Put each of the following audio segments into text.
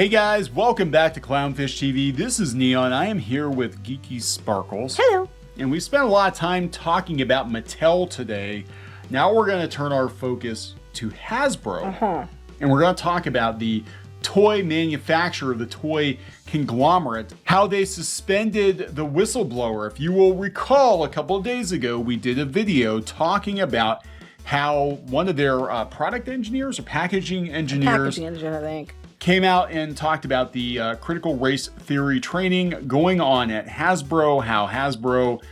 Hey guys, welcome back to Clownfish TV. This is Neon. I am here with Geeky Sparkles. Hello. And we spent a lot of time talking about Mattel today. Now we're going to turn our focus to Hasbro. And we're going to talk about the toy manufacturer, the toy conglomerate, how they suspended the whistleblower. If you will recall, a couple of days ago, we did a video talking about how one of their product engineers or packaging engineers, I think, came out and talked about the critical race theory training going on at Hasbro, how Hasbro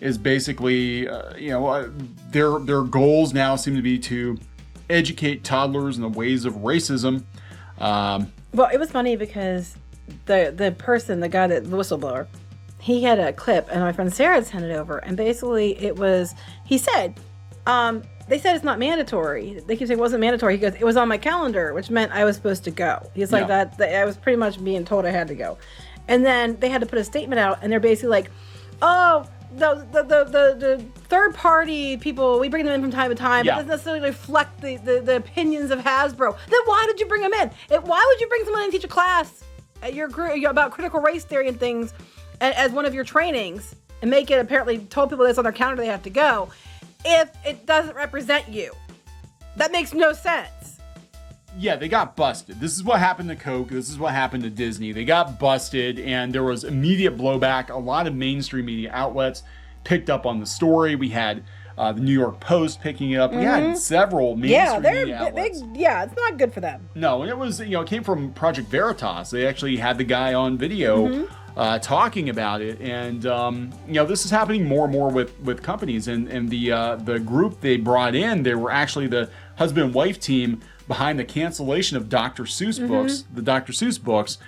is basically, their goals now seem to be to educate toddlers in the ways of racism. Well, it was funny because the guy, the whistleblower, he had a clip, and my friend Sarah sent it over, and basically he said, they said it's not mandatory. They keep saying it wasn't mandatory. He goes, it was on my calendar, which meant I was supposed to go. He's like, that I was pretty much being told I had to go. And then they had to put a statement out, and they're basically like, oh, the third party people, we bring them in from time to time, but it doesn't necessarily reflect the opinions of Hasbro. Then why did you bring them in? Why would you bring someone in and teach a class at your group about critical race theory and things as one of your trainings and make it apparently told people this on their calendar they have to go if it doesn't represent you? That makes no sense. Yeah, they got busted. This is what happened to Coke. This is what happened to Disney. They got busted, and there was immediate blowback. A lot of mainstream media outlets picked up on the story. We had the New York Post picking it up. We had several mainstream media outlets. It's not good for them. No, and it was, it came from Project Veritas. They actually had the guy on video talking about it, and this is happening more and more with companies. And the group they brought in, they were actually the husband and wife team behind the cancellation of Dr. Seuss books, the Dr. Seuss books.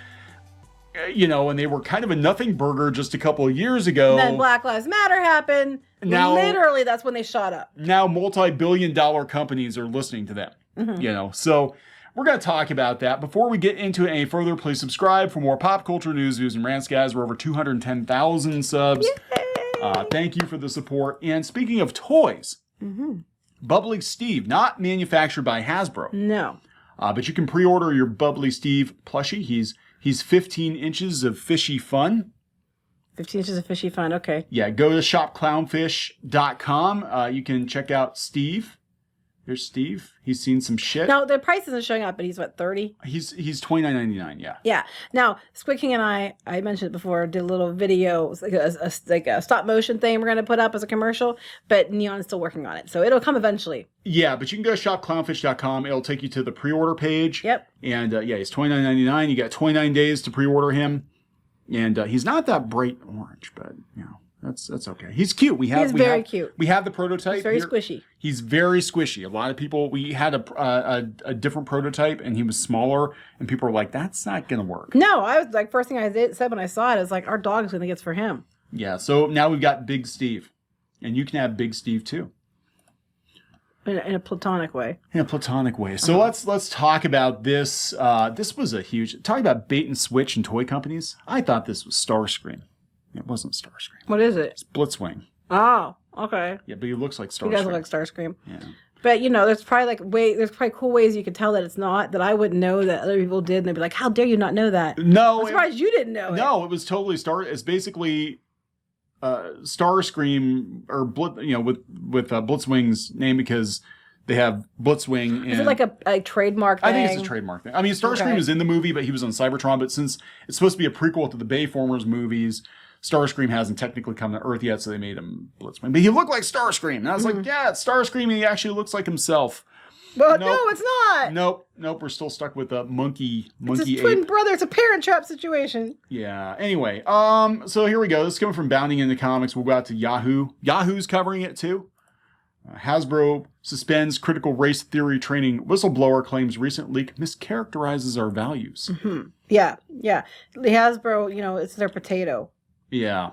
And they were kind of a nothing burger just a couple of years ago. And then Black Lives Matter happened. Now, literally, that's when they shot up. Now, multi-billion-dollar companies are listening to them. So we're going to talk about that. Before we get into it any further, please subscribe for more pop culture news, views, and rants, guys. We're over 210,000 subs. Thank you for the support. And speaking of toys, Bubbly Steve, not manufactured by Hasbro. No. But you can pre-order your Bubbly Steve plushie. He's 15 inches of fishy fun. 15 inches of fishy fun, okay. Yeah, go to shopclownfish.com. You can check out Steve. There's Steve. He's seen some shit. No, the price isn't showing up, but he's what, 30? He's $29.99, yeah. Yeah. Now, Squid King and I mentioned it before, did a little video, like a stop motion thing we're going to put up as a commercial, but Neon's still working on it. So it'll come eventually. Yeah, but you can go to shopclownfish.com. It'll take you to the pre-order page. Yep. And he's $29.99. You got 29 days to pre-order him. And he's not that bright orange, but, that's okay. He's cute. He's very cute. We have the prototype. He's very squishy. He's very squishy. A lot of people, we had a different prototype, and he was smaller, and people were like, that's not going to work. No, I was like, first thing I said when I saw it is like, our dog's going to think it's for him. Yeah, so now we've got Big Steve, and you can have Big Steve too. In a platonic way. In a platonic way. So let's talk about this. This was a huge, talking about bait and switch and toy companies. I thought this was Starscream. It wasn't Starscream. What is it? It's Blitzwing. Oh, okay. Yeah, but he looks like Starscream. He does look like Starscream. Yeah. But there's probably there's probably cool ways you could tell that it's not, that I wouldn't know, that other people did, and they'd be like, how dare you not know that? No. I'm surprised you didn't know it. No, it was totally it's basically Starscream, or with Blitzwing's name, because they have Blitzwing. Is it like a trademark thing? I think it's a trademark thing. I mean, Starscream is in the movie, but he was on Cybertron. But since it's supposed to be a prequel to the Bayformers movies, Starscream hasn't technically come to Earth yet, so they made him Blitzwing. But he looked like Starscream. And I was like, yeah, it's Starscream, and he actually looks like himself. Well, no, it's not. Nope. We're still stuck with a monkey It's his ape. twin brother. It's a parent trap situation. Yeah. Anyway, so here we go. This is coming from Bounding into Comics. We'll go out to Yahoo. Yahoo's covering it too. Hasbro suspends critical race theory training. Whistleblower claims recent leak mischaracterizes our values. Yeah. The Hasbro, it's their potato. Yeah.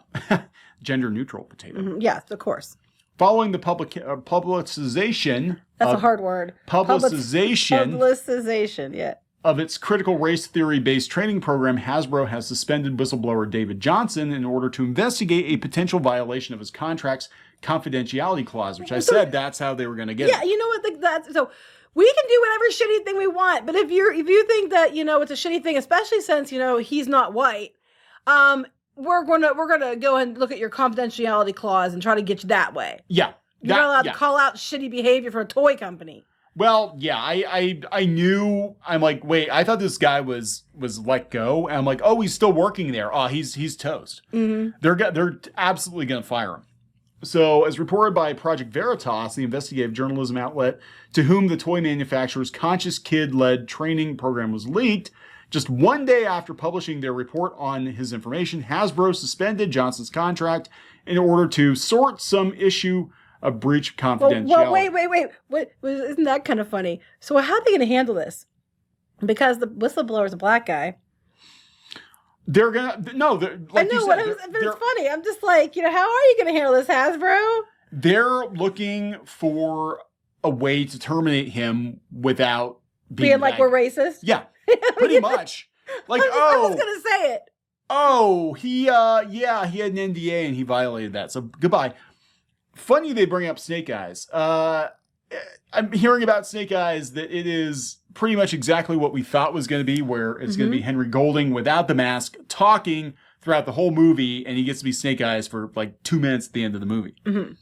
Gender neutral potato. Yes, of course. Following the publicization. That's a hard word. Publicization. Yeah. Of its critical race theory-based training program, Hasbro has suspended whistleblower David Johnson in order to investigate a potential violation of his contract's confidentiality clause, which I said that's how they were going to get it. Yeah, you know what? So we can do whatever shitty thing we want. But if you think that, it's a shitty thing, especially since, he's not white, we're gonna go and look at your confidentiality clause and try to get you that way. Yeah. You're not allowed to call out shitty behavior for a toy company. Well, yeah, I knew. I'm like, wait, I thought this guy was let go, and I'm like, oh, he's still working there. Oh, he's toast. Mm-hmm. They're absolutely gonna fire him. So, as reported by Project Veritas, the investigative journalism outlet to whom the toy manufacturer's Conscious Kid-led training program was leaked, just one day after publishing their report on his information, Hasbro suspended Johnson's contract in order to sort some issue of breach of confidentiality. Well, wait. What, isn't that kind of funny? So how are they going to handle this? Because the whistleblower is a black guy. They're gonna like I know, but it's funny. I'm just like, how are you going to handle this, Hasbro? They're looking for a way to terminate him without being like we're racist. Yeah, pretty much. Like, I was going to say it. Oh, he had an NDA and he violated that. So goodbye. Funny they bring up Snake Eyes. I'm hearing about Snake Eyes that it is pretty much exactly what we thought was going to be, where it's going to be Henry Golding without the mask talking throughout the whole movie, and he gets to be Snake Eyes for like 2 minutes at the end of the movie. Mm-hmm.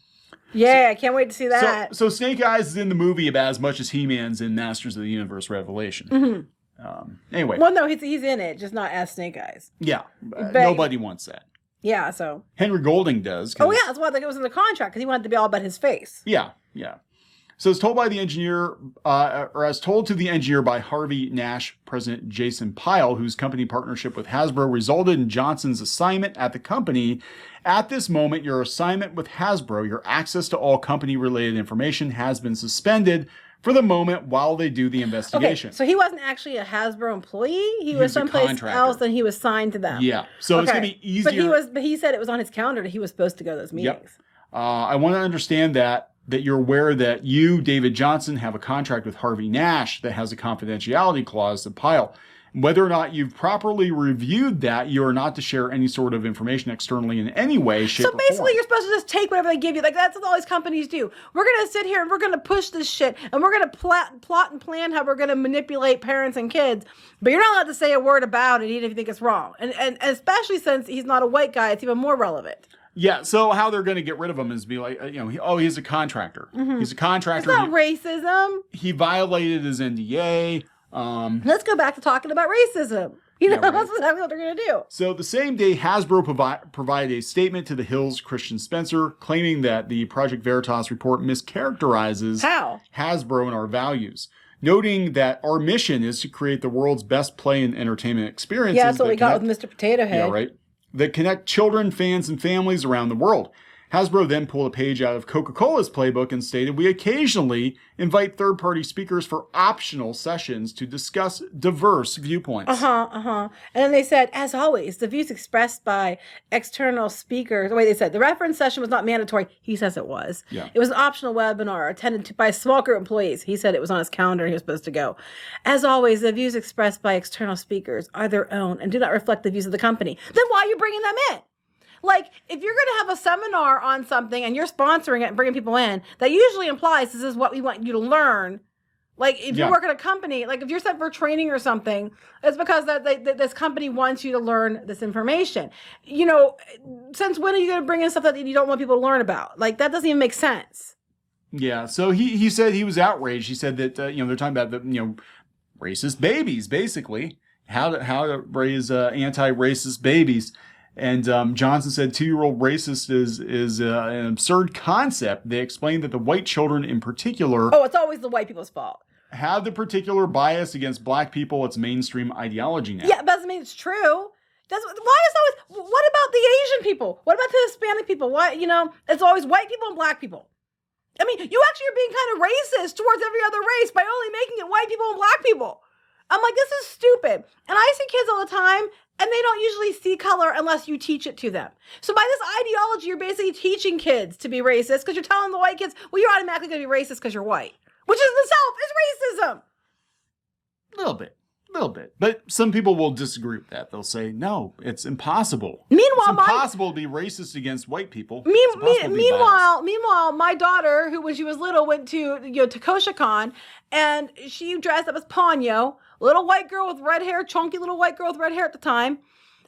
Yeah, I can't wait to see that. So Snake Eyes is in the movie about as much as He-Man's in Masters of the Universe Revelation. Mm-hmm. Anyway. Well, no, he's in it, just not as Snake Eyes. Yeah, nobody wants that. Yeah, so. Henry Golding does. Oh, yeah, that's why it was in the contract, because he wanted to be all about his face. Yeah. So as told by the engineer, or as told to the engineer by Harvey Nash, President Jason Pyle, whose company partnership with Hasbro resulted in Johnson's assignment at the company. At this moment, your assignment with Hasbro, your access to all company-related information has been suspended for the moment while they do the investigation. Okay, so he wasn't actually a Hasbro employee. He was someplace else, and he was signed to them. Yeah, so it's gonna be easier. But he said it was on his calendar that he was supposed to go to those meetings. Yep. I want to understand that you're aware that you, David Johnson, have a contract with Harvey Nash that has a confidentiality clause to Pyle. Whether or not you've properly reviewed that, you are not to share any sort of information externally in any way, shape, or form. So basically, you're supposed to just take whatever they give you. Like, that's what all these companies do. We're going to sit here and we're going to push this shit, and we're going to plot and plan how we're going to manipulate parents and kids, but you're not allowed to say a word about it, even if you think it's wrong. And especially since he's not a white guy, it's even more relevant. Yeah, so how they're going to get rid of him is be like, he's a contractor. Mm-hmm. He's a contractor. It's not racism. He violated his NDA. Let's go back to talking about racism. That's exactly what they're going to do. So the same day, Hasbro provided a statement to the Hill's Christian Spencer, claiming that the Project Veritas report mischaracterizes Hasbro and our values, noting that our mission is to create the world's best play and entertainment experiences. Yeah, that's what we got with Mr. Potato Head. Yeah, right. That connect children, fans, and families around the world. Hasbro then pulled a page out of Coca-Cola's playbook and stated, we occasionally invite third-party speakers for optional sessions to discuss diverse viewpoints. And then they said, as always, the views expressed by external speakers, they said, the reference session was not mandatory. He says it was. Yeah. It was an optional webinar attended by a small group of employees. He said it was on his calendar and he was supposed to go. As always, the views expressed by external speakers are their own and do not reflect the views of the company. Then why are you bringing them in? Like, if you're going to have a seminar on something and you're sponsoring it and bringing people in, that usually implies this is what we want you to learn. Like, if you work at a company, like if you're sent for training or something, it's because this company wants you to learn this information. Since when are you going to bring in stuff that you don't want people to learn about? Like, that doesn't even make sense. Yeah, so he said he was outraged. He said that, they're talking about racist babies, basically. How to raise anti-racist babies. And Johnson said 2-year-old racist is an absurd concept. They explained that the white children in particular... Oh, it's always the white people's fault. ...have the particular bias against black people. It's mainstream ideology now. Yeah, but doesn't mean it's true. Why is it always... What about the Asian people? What about the Hispanic people? Why, it's always white people and black people. I mean, you actually are being kind of racist towards every other race by only making it white people and black people. I'm like, this is stupid. And I see kids all the time... And they don't usually see color unless you teach it to them. So by this ideology, you're basically teaching kids to be racist because you're telling the white kids, well, you're automatically going to be racist because you're white. Which in itself is racism. A little bit. little bit. But some people will disagree with that. They'll say, no, it's impossible. Meanwhile, it's impossible to be racist against white people. Meanwhile, my daughter, who when she was little went to to KoshaCon, and she dressed up as Ponyo, little white girl with red hair, chunky little white girl with red hair at the time,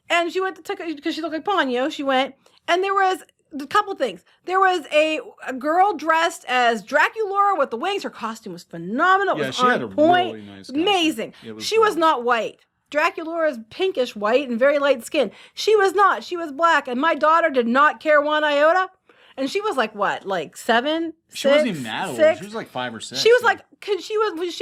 and she went to because she looked like Ponyo. She went, and there was a couple things. There was a girl dressed as Draculaura with the wings. Her costume was phenomenal. It was she had a point. really nice costume. Amazing. She was not white. Draculaura's pinkish white and very light skin. She was not. She was black. And my daughter did not care one iota. And she was like, what? Like 7? She wasn't even that old. She was like 5 or 6. She was like, cause she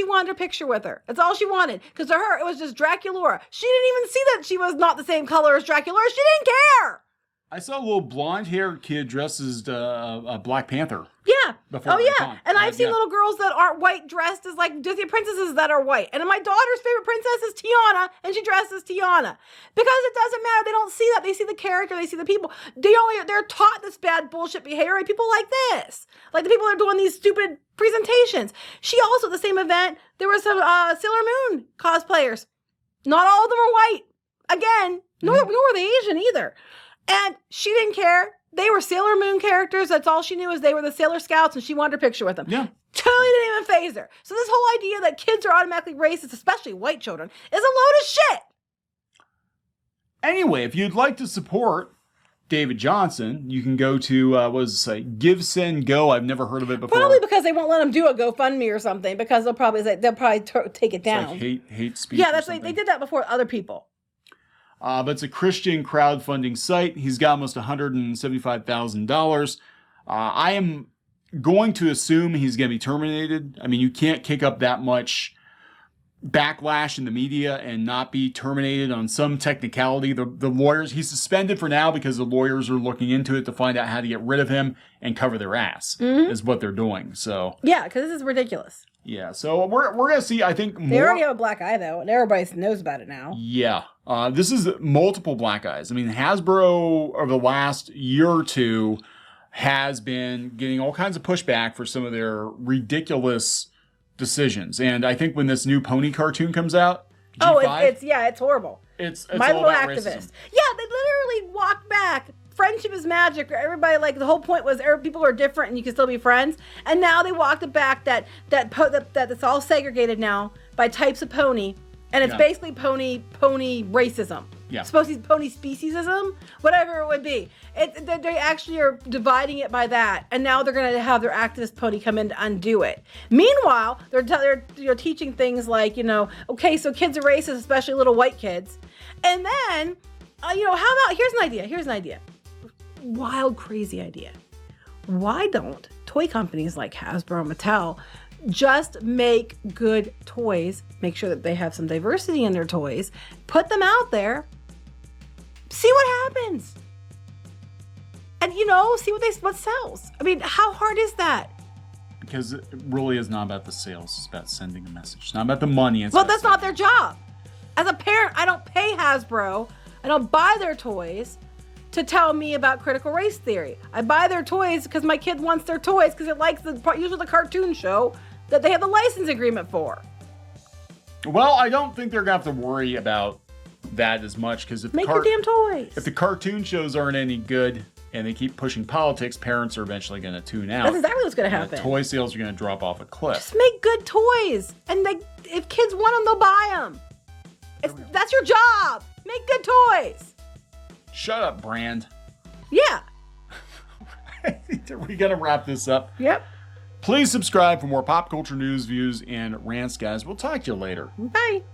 wanted a picture with her. That's all she wanted. Because to her, it was just Draculaura. She didn't even see that she was not the same color as Draculaura. She didn't care. I saw a little blonde-haired kid dressed as a Black Panther. Yeah. Oh, yeah. And I've seen little girls that aren't white dressed as like Disney princesses that are white. And my daughter's favorite princess is Tiana, and she dresses as Tiana. Because it doesn't matter. They don't see that. They see the character. They see the people. They're taught this bad bullshit behavior by people like this. Like the people that are doing these stupid presentations. She also, at the same event, there were some Sailor Moon cosplayers. Not all of them are white. Again, nor were they Asian either. And she didn't care. They were Sailor Moon characters. That's all she knew is they were the Sailor Scouts, and she wanted her picture with them. Yeah. Totally didn't even faze her. So this whole idea that kids are automatically racist, especially white children, is a load of shit. Anyway, if you'd like to support David Johnson, you can go to, Give, Send, Go. I've never heard of it before. Probably because they won't let them do a GoFundMe or something, because they'll probably take it down. It's like hate speech. Yeah, they did that before other people. But it's a Christian crowdfunding site. He's got almost $175,000. I am going to assume he's going to be terminated. I mean, you can't kick up that much backlash in the media and not be terminated on some technicality. The lawyers, he's suspended for now because the lawyers are looking into it to find out how to get rid of him and cover their ass, is what they're doing. So yeah, because this is ridiculous. Yeah, so we're going to see, I think, more. They already have a black eye, though, and everybody knows about it now. Yeah. This is multiple black eyes. I mean, Hasbro, over the last year or two, has been getting all kinds of pushback for some of their ridiculous decisions. And I think when this new pony cartoon comes out, G5, it's horrible. It's My all Little about Activist. racism. Yeah, they literally walked back. Friendship is magic. Everybody, like, the whole point was people are different and you can still be friends. And now they walked it back that it's all segregated now by types of pony, and it's basically pony racism. Yeah. Supposed to be pony speciesism, whatever it would be. They actually are dividing it by that, and now they're going to have their activist pony come in to undo it. Meanwhile, they're teaching things like, okay, so kids are racist, especially little white kids, and then how about here's an idea. Wild, crazy idea. Why don't toy companies like Hasbro and Mattel just make good toys, make sure that they have some diversity in their toys, put them out there, see what happens, and see what sells. I mean, how hard is that? Because it really is not about the sales, it's about sending a message. It's not about the money. Well, that's not their job. As a parent, I don't pay Hasbro, I don't buy their toys to tell me about critical race theory. I buy their toys because my kid wants their toys because it likes usually the cartoon show that they have the license agreement for. Well, I don't think they're going to have to worry about that as much, because if your damn toys. If the cartoon shows aren't any good and they keep pushing politics, parents are eventually going to tune out. That's exactly what's going to happen. Toy sales are going to drop off a cliff. Just make good toys, and if kids want them, they'll buy them. That's your job. Make good toys. Shut up, brand. Yeah. Are we going to wrap this up? Yep. Please subscribe for more pop culture news, views, and rants, guys. We'll talk to you later. Bye.